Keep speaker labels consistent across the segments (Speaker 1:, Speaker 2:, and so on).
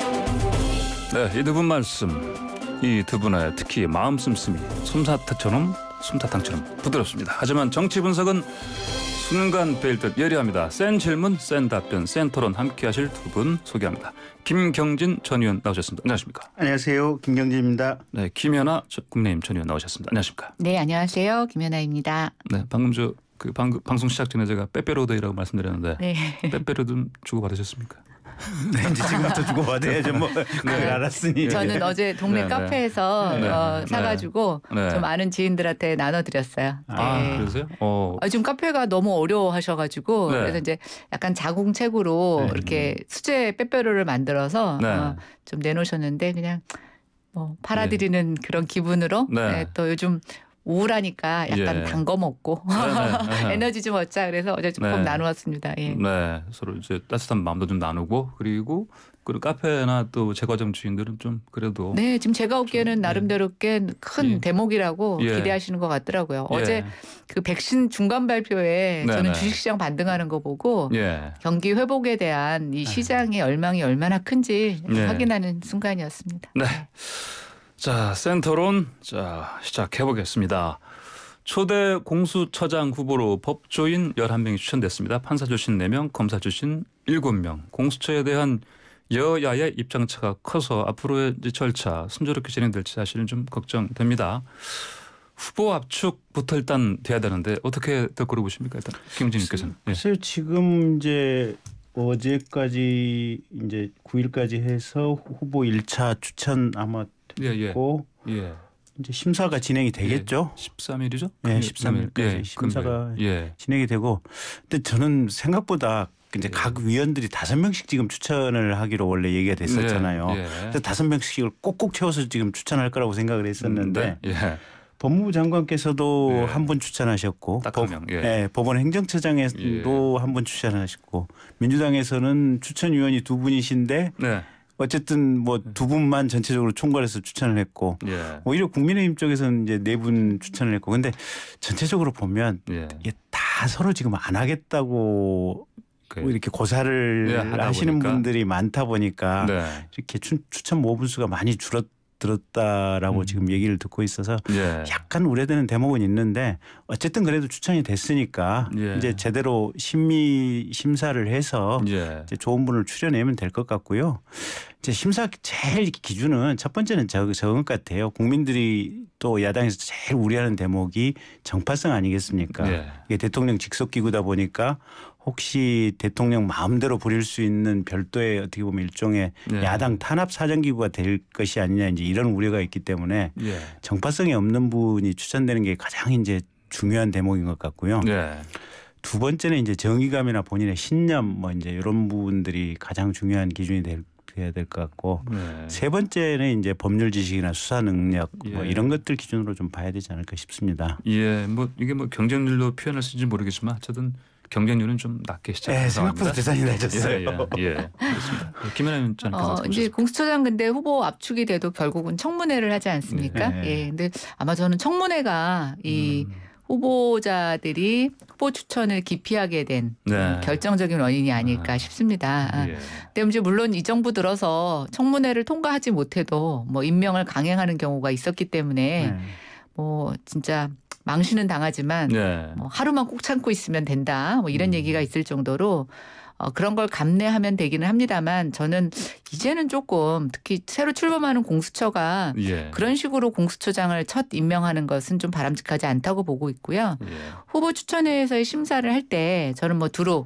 Speaker 1: 네, 이 두 분 말씀, 이 두 분의 특히 마음 씀씀이 솜사탕처럼 부드럽습니다. 하지만 정치 분석은 순간 베일 듯 예리합니다. 센 질문, 센 답변, 센 토론 함께하실 두 분 소개합니다. 김경진 전 의원 나오셨습니다. 안녕하십니까?
Speaker 2: 안녕하세요. 김경진입니다.
Speaker 1: 네, 김연아 국민의힘 전 의원 나오셨습니다. 안녕하십니까?
Speaker 3: 네, 안녕하세요. 김연아입니다.
Speaker 1: 네, 방금 방송 시작 전에 제가 빼빼로데이라고 말씀드렸는데
Speaker 3: 네.
Speaker 1: 빼빼로 좀 주고 받으셨습니까?
Speaker 2: 네, 이제 지금부터 주고받아야죠. 뭐 그걸 알았으니.
Speaker 3: 저는 어제 동네
Speaker 1: 네,
Speaker 3: 카페에서 사가지고
Speaker 1: 네.
Speaker 3: 좀 아는 지인들한테 나눠드렸어요.
Speaker 1: 아,
Speaker 3: 네.
Speaker 1: 그러세요?
Speaker 3: 지금 카페가 너무 어려워하셔가지고
Speaker 1: 네.
Speaker 3: 그래서 이제 약간 자궁책으로
Speaker 2: 네.
Speaker 3: 이렇게 수제 빼빼로를 만들어서
Speaker 1: 네.
Speaker 3: 좀 내놓으셨는데 그냥 뭐 팔아드리는 그런 기분으로
Speaker 1: 네.
Speaker 3: 또 요즘 우울하니까 약간
Speaker 1: 예.
Speaker 3: 단 거 먹고
Speaker 1: 네.
Speaker 3: 에너지 좀 얻자 그래서 어제 조금
Speaker 1: 네.
Speaker 3: 나누었습니다. 예.
Speaker 1: 네, 서로 이제 따뜻한 마음도 좀 나누고 그리고 카페나 또 제과점 주인들은 좀 그래도
Speaker 3: 네, 지금 제가 보기에는 나름대로 꽤 큰
Speaker 1: 예.
Speaker 3: 대목이라고
Speaker 1: 예.
Speaker 3: 기대하시는 것 같더라고요.
Speaker 1: 예.
Speaker 3: 어제 그 백신 중간 발표에
Speaker 1: 네,
Speaker 3: 저는
Speaker 1: 네.
Speaker 3: 주식시장 반등하는 거 보고
Speaker 1: 예.
Speaker 3: 경기 회복에 대한 이 시장의 열망이 얼마나 큰지
Speaker 1: 네.
Speaker 3: 확인하는 순간이었습니다.
Speaker 1: 네. 자, 센터론 시작해 보겠습니다. 초대 공수처장 후보로 법조인 11명이 추천됐습니다. 판사 출신 4명, 검사 출신 7명. 공수처에 대한 여야의 입장차가 커서 앞으로의 절차 순조롭게 진행될지 사실은 좀 걱정됩니다. 후보 압축부터 일단 돼야 되는데 어떻게 될 거라고 보십니까? 일단 김진님께서는.
Speaker 2: 글쎄요, 지금 이제 어제까지 이제 9일까지 해서 후보 1차 추천 아마 됐고 이제 심사가 진행이 되겠죠.
Speaker 1: 13일이죠?
Speaker 2: 네, 13일까지 심사가 진행이 되고, 근데 저는 생각보다 이제 각 위원들이 5명씩 지금 추천을 하기로 원래 얘기가 됐었잖아요. 그래서 5명씩을 꼭꼭 채워서 지금 추천할 거라고 생각을 했었는데 법무부 장관께서도 한 분 추천하셨고,
Speaker 1: 딱 한 명.
Speaker 2: 법원 행정처장에도 한 분 추천하셨고, 민주당에서는 추천위원이 2분이신데 어쨌든 뭐 2분만 전체적으로 총괄해서 추천을 했고, 오히려 국민의힘 쪽에서는 이제 4분 추천을 했고, 근데 전체적으로 보면 이게 다 서로 지금 안 하겠다고 이렇게 고사를 하시는 분들이 많다 보니까 이렇게 추천 모분수가 많이 줄었다라고 지금 얘기를 듣고 있어서 약간 우려되는 대목은 있는데, 어쨌든 그래도 추천이 됐으니까 이제 제대로 심사를 해서 이제 좋은 분을 추려내면 될 것 같고요. 이제 심사 제일 기준은 첫 번째는 저것 같아요. 국민들이 또 야당에서 제일 우려하는 대목이 정파성 아니겠습니까? 이게 대통령 직속기구다 보니까 혹시 대통령 마음대로 부릴 수 있는 별도의 어떻게 보면 일종의 야당 탄압 사정기구가 될 것이 아니냐, 이제 이런 우려가 있기 때문에 정파성이 없는 분이 추천되는 게 가장 이제 중요한 대목인 것 같고요. 두 번째는 이제 정의감이나 본인의 신념 뭐 이제 이런 부분들이 가장 중요한 기준이 돼야 될 것 같고, 세 번째는 이제 법률 지식이나 수사 능력 뭐 이런 것들 기준으로 좀 봐야 되지 않을까 싶습니다.
Speaker 1: 뭐 이게 뭐 경쟁률로 표현할 수 있는지 모르겠지만 어쨌든 경쟁률은 좀 낮게 시작한
Speaker 2: 생각보다 대단히 낮았어요.
Speaker 1: 그렇습니다. 김연아 장관께서
Speaker 3: 이제 공수처장 근데 후보 압축이 돼도 결국은 청문회를 하지 않습니까? 근데 아마 저는 청문회가 이 후보자들이 후보 추천을 기피하게 된 결정적인 원인이 아닐까 싶습니다. 근데 이제 물론 이 정부 들어서 청문회를 통과하지 못해도 뭐 임명을 강행하는 경우가 있었기 때문에 뭐 진짜 망신은 당하지만 뭐 하루만 꼭 참고 있으면 된다, 뭐 이런 얘기가 있을 정도로 그런 걸 감내하면 되기는 합니다만, 저는 이제는 조금 특히 새로 출범하는 공수처가 그런 식으로 공수처장을 첫 임명하는 것은 좀 바람직하지 않다고 보고 있고요. 후보 추천회에서의 심사를 할 때 저는 뭐 두루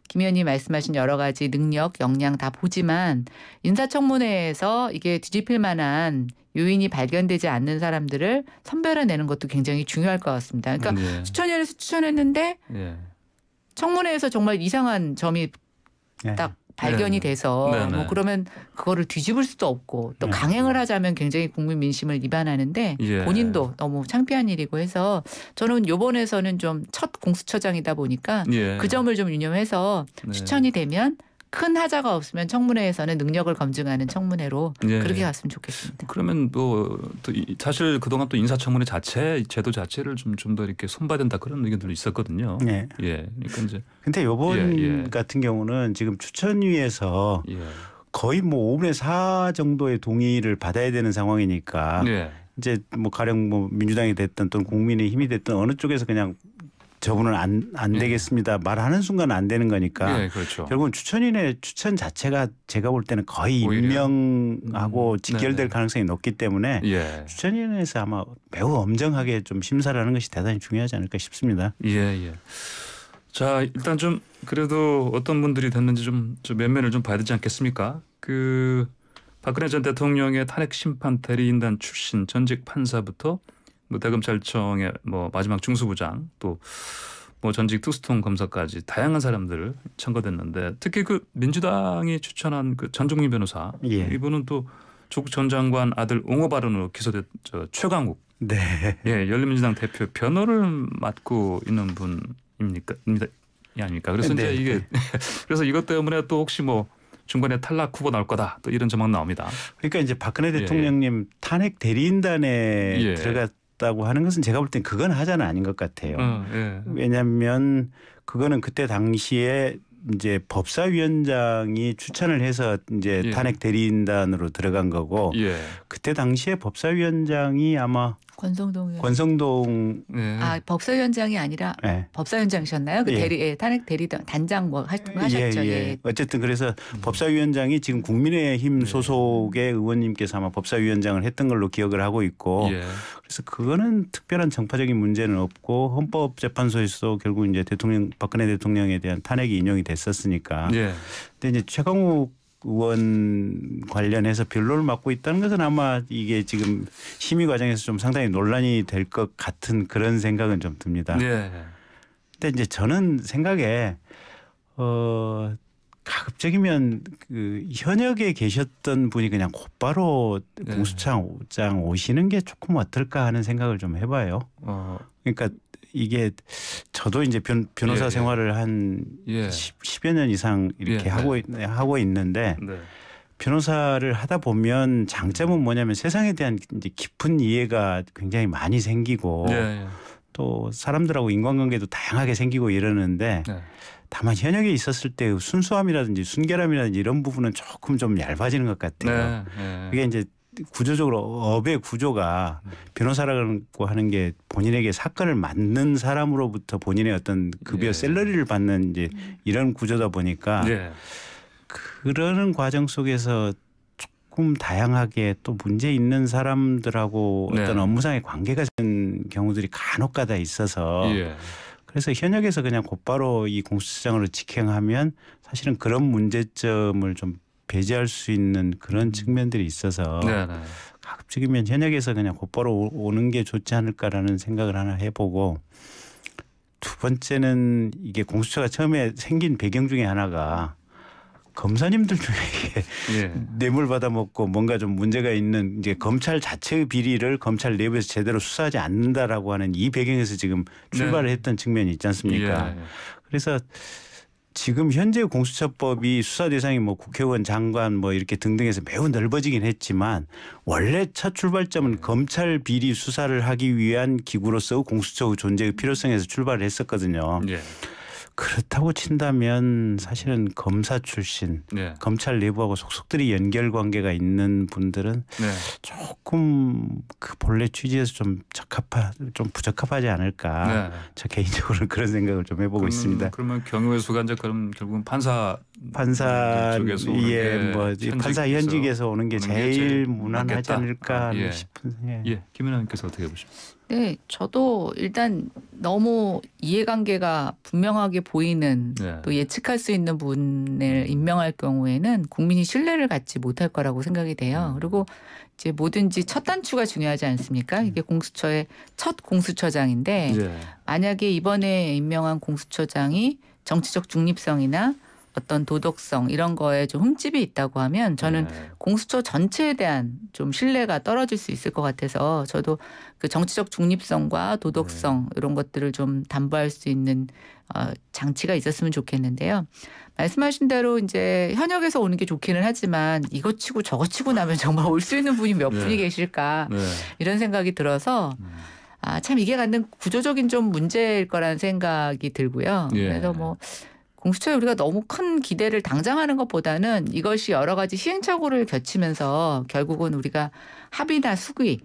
Speaker 3: 김 의원님 말씀하신 여러 가지 능력, 역량 다 보지만 인사청문회에서 이게 뒤집힐 만한 요인이 발견되지 않는 사람들을 선별해내는 것도 굉장히 중요할 것 같습니다. 그러니까 추천위원회에서 추천했는데 청문회에서 정말 이상한 점이 딱 발견이 돼서 뭐 그러면 그거를 뒤집을 수도 없고 또 강행을 하자면 굉장히 국민 민심을 위반하는데 본인도 너무 창피한 일이고 해서 저는 이번에서는 좀 첫 공수처장이다 보니까 그 점을 좀 유념해서 추천이 되면 큰 하자가 없으면 청문회에서는 능력을 검증하는 청문회로 그렇게 갔으면 좋겠습니다.
Speaker 1: 그러면 또 사실 그동안 또 인사청문회 자체 제도 자체를 좀 더 이렇게 손봐야 된다 그런 의견들도 있었거든요. 그러니까 이제
Speaker 2: 근데 이번 같은 경우는 지금 추천위에서 거의 뭐 5분의 4 정도의 동의를 받아야 되는 상황이니까
Speaker 1: 예.
Speaker 2: 이제 뭐 가령 뭐 민주당이 됐든 또는 국민의힘이 됐든 어느 쪽에서 그냥 저분은 안 되겠습니다. 말하는 순간 안 되는 거니까
Speaker 1: 예, 그렇죠.
Speaker 2: 결국은 추천인의 추천 자체가 제가 볼 때는 거의 임명하고 직결될 가능성이 높기 때문에 추천인에서 아마 매우 엄정하게 좀 심사를 하는 것이 대단히 중요하지 않을까 싶습니다.
Speaker 1: 예. 자, 일단 좀 그래도 어떤 분들이 됐는지 좀 면면을 좀 봐야 되지 않겠습니까? 그 박근혜 전 대통령의 탄핵 심판 대리인단 출신 전직 판사부터 뭐 대검찰청의 뭐 마지막 중수부장 또 뭐 전직 특수통 검사까지 다양한 사람들 청구됐는데 특히 그 민주당이 추천한 그 전종민 변호사 이분은 또 조국 전 장관 아들 옹호 발언으로 기소된 최강욱 열린민주당 대표 변호를 맡고 있는 분입니까? 아닙니까? 그래서 이제 이게 그래서 이것 때문에 또 혹시 뭐 중간에 탈락 후보 나올 거다 또 이런 전망 나옵니다.
Speaker 2: 그러니까 이제 박근혜 대통령님 탄핵 대리인단에 들어갔다고 하는 것은 제가 볼 땐 그건 하자는 아닌 것 같아요. 왜냐하면 그거는 그때 당시에 이제 법사위원장이 추천을 해서 이제 탄핵 대리인단으로 들어간 거고 그때 당시에 법사위원장이 아마 권성동
Speaker 3: 법사위원장이 아니라 법사위원장이셨나요? 그 탄핵 대리단 단장 뭐 하셨죠.
Speaker 2: 어쨌든 그래서 법사위원장이 지금 국민의힘 소속의 의원님께서 아마 법사위원장을 했던 걸로 기억을 하고 있고 그래서 그거는 특별한 정파적인 문제는 없고 헌법재판소에서 결국 이제 박근혜 대통령에 대한 탄핵이 인용이 됐었으니까. 근데 이제 최강욱 의원 관련해서 변론을 맡고 있다는 것은 아마 이게 지금 심의 과정에서 좀 상당히 논란이 될 것 같은 그런 생각은 좀 듭니다. 근데 이제 저는 생각에 가급적이면 그 현역에 계셨던 분이 그냥 곧바로 공수처장 오시는 게 조금 어떨까 하는 생각을 좀 해봐요. 그러니까 이게 저도 이제 변호사 생활을 한 10여 년 이상 이렇게 하고 있는데 변호사를 하다 보면 장점은 뭐냐면 세상에 대한 이제 깊은 이해가 굉장히 많이 생기고 또 사람들하고 인간관계도 다양하게 생기고 이러는데 다만 현역에 있었을 때 순수함이라든지 순결함이라든지 이런 부분은 조금 좀 얇아지는 것 같아요. 그게 이제 구조적으로 업의 구조가 변호사라고 하는 게 본인에게 사건을 맡는 사람으로부터 본인의 어떤 급여 샐러리를 받는 이제 이런 구조다 보니까 그러는 과정 속에서 조금 다양하게 또 문제 있는 사람들하고 어떤 업무상의 관계가 있는 경우들이 간혹가다 있어서 그래서 현역에서 그냥 곧바로 이 공수처장으로 직행하면 사실은 그런 문제점을 좀 배제할 수 있는 그런 측면들이 있어서 가급적이면 현역에서 그냥 곧바로 오는 게 좋지 않을까라는 생각을 하나 해보고 두 번째는 이게 공수처가 처음에 생긴 배경 중에 하나가 검사님들 중에 뇌물 받아먹고 뭔가 좀 문제가 있는 이제 검찰 자체의 비리를 검찰 내부에서 제대로 수사하지 않는다라고 하는 이 배경에서 지금 출발을 했던 측면이 있지 않습니까? 그래서 지금 현재 공수처법이 수사 대상이 뭐 국회의원, 장관 뭐 이렇게 등등해서 매우 넓어지긴 했지만 원래 첫 출발점은 검찰 비리 수사를 하기 위한 기구로서 공수처의 존재의 필요성에서 출발을 했었거든요. 그렇다고 친다면 사실은 검사 출신 검찰 내부하고 속속들이 연결 관계가 있는 분들은 조금 그 본래 취지에서 좀 부적합하지 않을까. 저 개인적으로 그런 생각을 좀 해보고 있습니다.
Speaker 1: 그러면 경우의 수가 이제 그럼 결국은 판사 쪽에서
Speaker 2: 뭐 판사 현직에서 오는 게 제일 무난하지 않을까 싶은 생각.
Speaker 1: 김은하님께서 어떻게 보십니까?
Speaker 3: 네, 저도 일단 너무 이해관계가 분명하게 보이는 또 예측할 수 있는 분을 임명할 경우에는 국민이 신뢰를 갖지 못할 거라고 생각이 돼요. 그리고 이제 뭐든지 첫 단추가 중요하지 않습니까? 이게 공수처의 첫 공수처장인데 만약에 이번에 임명한 공수처장이 정치적 중립성이나 어떤 도덕성 이런 거에 좀 흠집이 있다고 하면 저는 공수처 전체에 대한 좀 신뢰가 떨어질 수 있을 것 같아서 저도 그 정치적 중립성과 도덕성 이런 것들을 좀 담보할 수 있는 장치가 있었으면 좋겠는데요. 말씀하신 대로 이제 현역에서 오는 게 좋기는 하지만 이거 치고 저거 치고 나면 정말 올 수 있는 분이 몇 분이 계실까 이런 생각이 들어서 참 이게 갖는 구조적인 좀 문제일 거라는 생각이 들고요. 그래서 뭐 공수처에 우리가 너무 큰 기대를 당장 하는 것보다는 이것이 여러 가지 시행착오를 거치면서 결국은 우리가 합의나 수기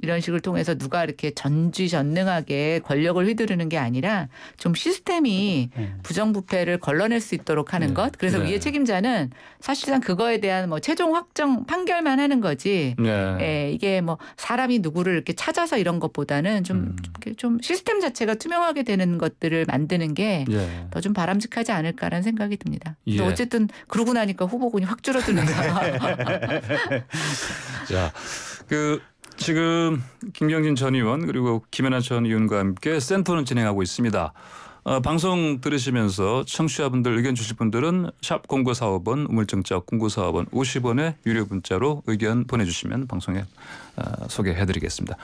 Speaker 3: 이런 식을 통해서 누가 이렇게 전지전능하게 권력을 휘두르는 게 아니라 좀 시스템이 부정부패를 걸러낼 수 있도록 하는 것. 그래서 위의 책임자는 사실상 그거에 대한 뭐 최종 확정 판결만 하는 거지. 이게 뭐 사람이 누구를 이렇게 찾아서 이런 것보다는 좀 시스템 자체가 투명하게 되는 것들을 만드는 게 더 좀 바람직하지 않을까라는 생각이 듭니다. 또 어쨌든 그러고 나니까 후보군이 확 줄어드네요.
Speaker 1: 자, 지금 김경진 전 의원 그리고 김연아 전 의원과 함께 센터론 진행하고 있습니다. 방송 들으시면서 청취자분들 의견 주실 분들은 샵 0945번 우물정자 0945번 50원의 유료 문자로 의견 보내주시면 방송에 소개해드리겠습니다.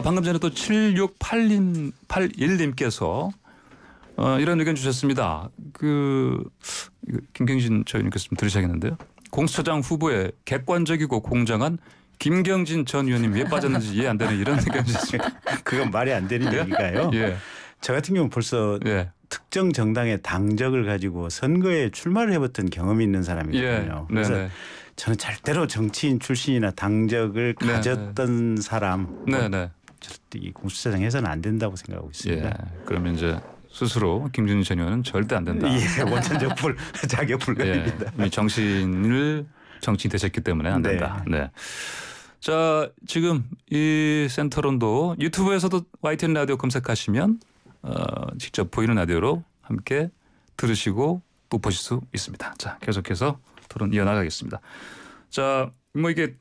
Speaker 1: 방금 전에 또 7681님께서 이런 의견 주셨습니다. 김경진 전 의원님께서 좀 들으셔야겠는데요. 공수처장 후보의 객관적이고 공정한 김경진 전 의원님 왜 빠졌는지 이해 안 되는 이런 의견 주셨습니다.
Speaker 2: 그건 말이 안 되는 얘기가요. 저 같은 경우는 벌써 특정 정당의 당적을 가지고 선거에 출마를 해봤던 경험이 있는 사람이거든요. 그래서 저는 절대로 정치인 출신이나 당적을 가졌던 사람 절대 이 공수처장 해서는 안 된다고 생각하고 있습니다.
Speaker 1: 그러면 이제 스스로 김경진 전 의원은 절대 안 된다.
Speaker 2: 원천적 자격 불가입니다.
Speaker 1: 정치인 되셨기 때문에 안 된다. 자, 지금 이 센터론도 유튜브에서도 YTN 라디오 검색하시면 직접 보이는 라디오로 함께 들으시고 또 보실 수 있습니다. 자, 계속해서 토론 이어나가겠습니다. 자, 뭐 이게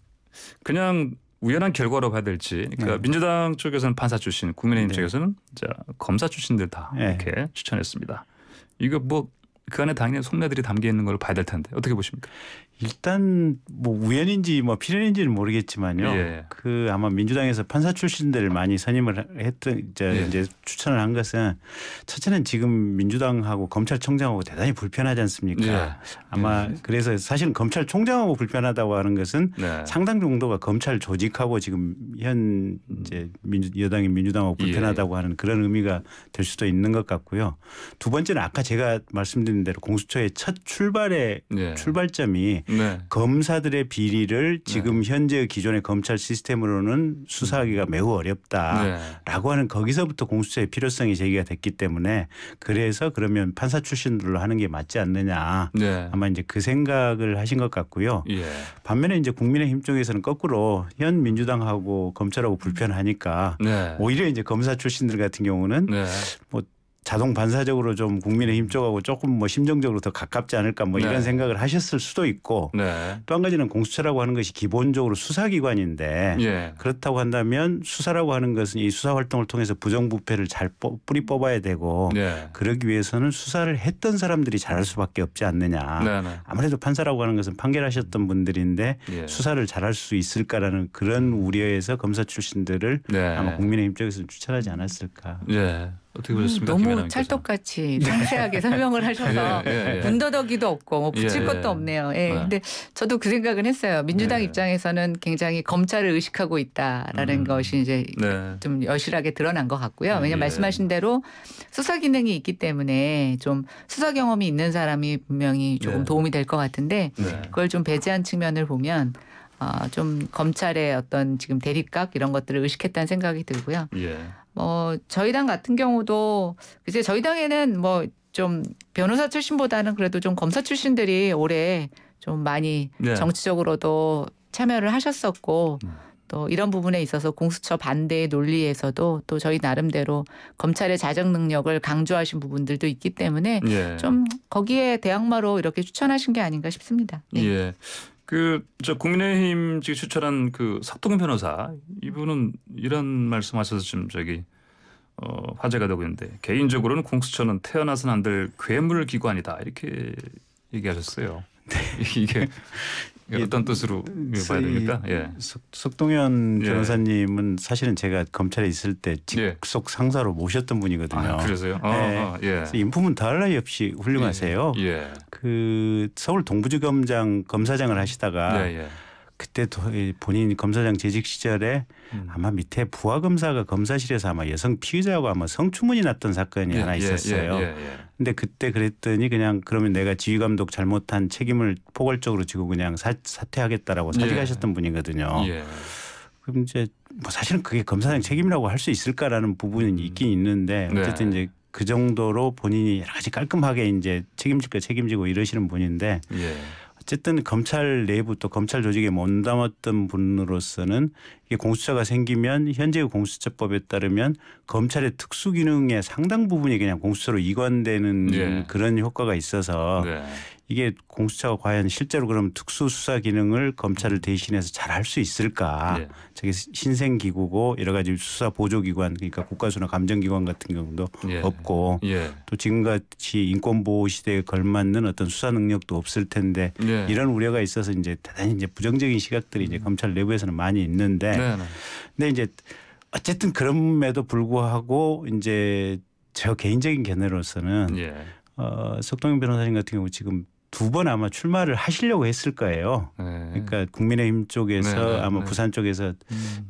Speaker 1: 그냥 우연한 결과로 봐야 될지, 그러니까 민주당 쪽에서는 판사 출신, 국민의힘 쪽에서는 검사 출신들 다 이렇게 추천했습니다. 이거 뭐 그 안에 당연히 속내들이 담겨 있는 걸 봐야 될 텐데 어떻게 보십니까?
Speaker 2: 일단 뭐 우연인지 뭐 필연인지는 모르겠지만요. 아마 민주당에서 판사 출신들을 많이 선임을 했던 이제 추천을 한 것은 첫째는 지금 민주당하고 검찰총장하고 대단히 불편하지 않습니까? 아마 그래서 사실은 검찰총장하고 불편하다고 하는 것은 상당 정도가 검찰 조직하고 지금 현 이제 여당인 민주당하고 불편하다고 하는 그런 의미가 될 수도 있는 것 같고요. 두 번째는 아까 제가 말씀드린 대로 공수처의 첫 출발점이 검사들의 비리를 지금 현재 기존의 검찰 시스템으로는 수사하기가 매우 어렵다라고 하는 거기서부터 공수처의 필요성이 제기가 됐기 때문에 그래서 그러면 판사 출신들로 하는 게 맞지 않느냐 아마 이제 그 생각을 하신 것 같고요. 반면에 이제 국민의힘 쪽에서는 거꾸로 현 민주당하고 검찰하고 불편하니까 오히려 이제 검사 출신들 같은 경우는 뭐 자동 반사적으로 좀 국민의힘 쪽하고 조금 뭐 심정적으로 더 가깝지 않을까 뭐 이런 생각을 하셨을 수도 있고 또 한 가지는 공수처라고 하는 것이 기본적으로 수사기관인데 그렇다고 한다면 수사라고 하는 것은 이 수사 활동을 통해서 부정부패를 잘 뿌리 뽑아야 되고 그러기 위해서는 수사를 했던 사람들이 잘할 수밖에 없지 않느냐. 아무래도 판사라고 하는 것은 판결하셨던 분들인데 수사를 잘할 수 있을까라는 그런 우려에서 검사 출신들을 아마 국민의힘 쪽에서는 추천하지 않았을까.
Speaker 1: 어떻게 보셨습니까?
Speaker 3: 너무 찰떡같이 상세하게 설명을 하셔서 군더더기도 없고 뭐 붙일 것도 없네요. 근데 저도 그 생각은 했어요. 민주당 입장에서는 굉장히 검찰을 의식하고 있다라는 것이 이제 좀 여실하게 드러난 것 같고요. 왜냐하면 말씀하신 대로 수사 기능이 있기 때문에 좀 수사 경험이 있는 사람이 분명히 조금 도움이 될 것 같은데 그걸 좀 배제한 측면을 보면 좀 검찰의 어떤 지금 대립각 이런 것들을 의식했다는 생각이 들고요. 뭐 저희 당 같은 경우도 이제 저희 당에는 뭐 좀 변호사 출신보다는 그래도 좀 검사 출신들이 올해 좀 많이 정치적으로도 참여를 하셨었고 또 이런 부분에 있어서 공수처 반대의 논리에서도 또 저희 나름대로 검찰의 자정 능력을 강조하신 부분들도 있기 때문에 좀 거기에 대항마로 이렇게 추천하신 게 아닌가 싶습니다.
Speaker 1: 저 국민의힘 지금 추천한 석동현 변호사 이분은 이런 말씀하셔서 좀 화제가 되고 있는데 개인적으로는 공수처는 태어나서는 안 될 괴물 기관이다 이렇게 얘기하셨어요. 이게 어떤 뜻으로 봐야 됩니까?
Speaker 2: 석동현 변호사님은 사실은 제가 검찰에 있을 때 직속 상사로 모셨던 분이거든요.
Speaker 1: 그래서요?
Speaker 2: 그래서 인품은 더할 나위 없이 훌륭하세요. 그 서울 동부지검장 검사장을 하시다가 그때 본인 검사장 재직 시절에 아마 밑에 부하 검사가 검사실에서 아마 여성 피의자하고 아마 성추문이 났던 사건이 하나 있었어요. 근데 그때 그랬더니 그냥 그러면 내가 지휘감독 잘못한 책임을 포괄적으로 지고 그냥 사퇴하겠다라고 사직하셨던 분이거든요. 그럼 이제 뭐 사실은 그게 검사장 책임이라고 할 수 있을까라는 부분은 있긴 있는데 어쨌든 이제 그 정도로 본인이 여러 가지 깔끔하게 이제 책임질 거 책임지고 이러시는 분인데 어쨌든 검찰 내부 또 검찰 조직에 몸담았던 분으로서는 이게 공수처가 생기면 현재의 공수처법에 따르면 검찰의 특수 기능의 상당 부분이 그냥 공수처로 이관되는 그런 효과가 있어서 이게 공수처가 과연 실제로 그럼 특수수사 기능을 검찰을 대신해서 잘 할 수 있을까? 저게 신생기구고 여러 가지 수사 보조기관 그러니까 국가수나 감정기관 같은 경우도 없고 또 지금같이 인권보호 시대에 걸맞는 어떤 수사 능력도 없을 텐데 이런 우려가 있어서 이제 대단히 이제 부정적인 시각들이 이제 검찰 내부에서는 많이 있는데 근데 이제 어쨌든 그럼에도 불구하고 이제 저 개인적인 견해로서는 석동현 변호사님 같은 경우 지금 2번 아마 출마를 하시려고 했을 거예요. 그러니까 국민의힘 쪽에서 아마 부산 쪽에서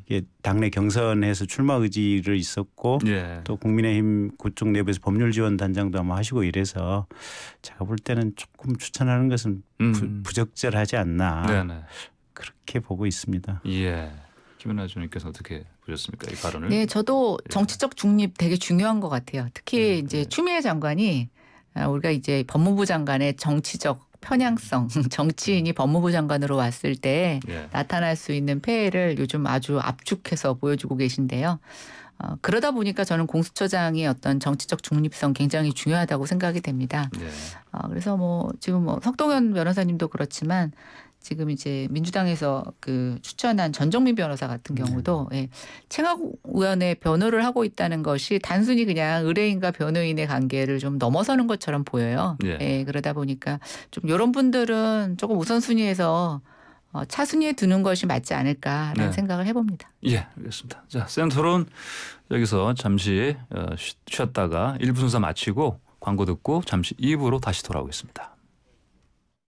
Speaker 2: 이게 당내 경선에서 출마 의지를 있었고 또 국민의힘 그쪽 내부에서 법률 지원 단장도 아마 하시고 이래서 제가 볼 때는 조금 추천하는 것은 부적절하지 않나 그렇게 보고 있습니다.
Speaker 1: 김연아 주님께서 어떻게 보셨습니까? 이 발언을?
Speaker 3: 네, 저도 정치적 중립 되게 중요한 것 같아요. 특히 이제 추미애 장관이 우리가 이제 법무부 장관의 정치적 편향성, 정치인이 법무부 장관으로 왔을 때 나타날 수 있는 폐해를 요즘 아주 압축해서 보여주고 계신데요. 그러다 보니까 저는 공수처장이 어떤 정치적 중립성 굉장히 중요하다고 생각이 됩니다. 그래서 뭐 지금 뭐 석동현 변호사님도 그렇지만 지금 이제 민주당에서 그 추천한 전정민 변호사 같은 경우도 청와위원회 변호를 하고 있다는 것이 단순히 그냥 의뢰인과 변호인의 관계를 좀 넘어서는 것처럼 보여요. 그러다 보니까 좀 이런 분들은 조금 우선순위에서 차순위에 두는 것이 맞지 않을까라는 생각을 해봅니다.
Speaker 1: 알겠습니다. 자, 센터론 여기서 잠시 쉬었다가 1부 순서 마치고 광고 듣고 잠시 2부로 다시 돌아오겠습니다.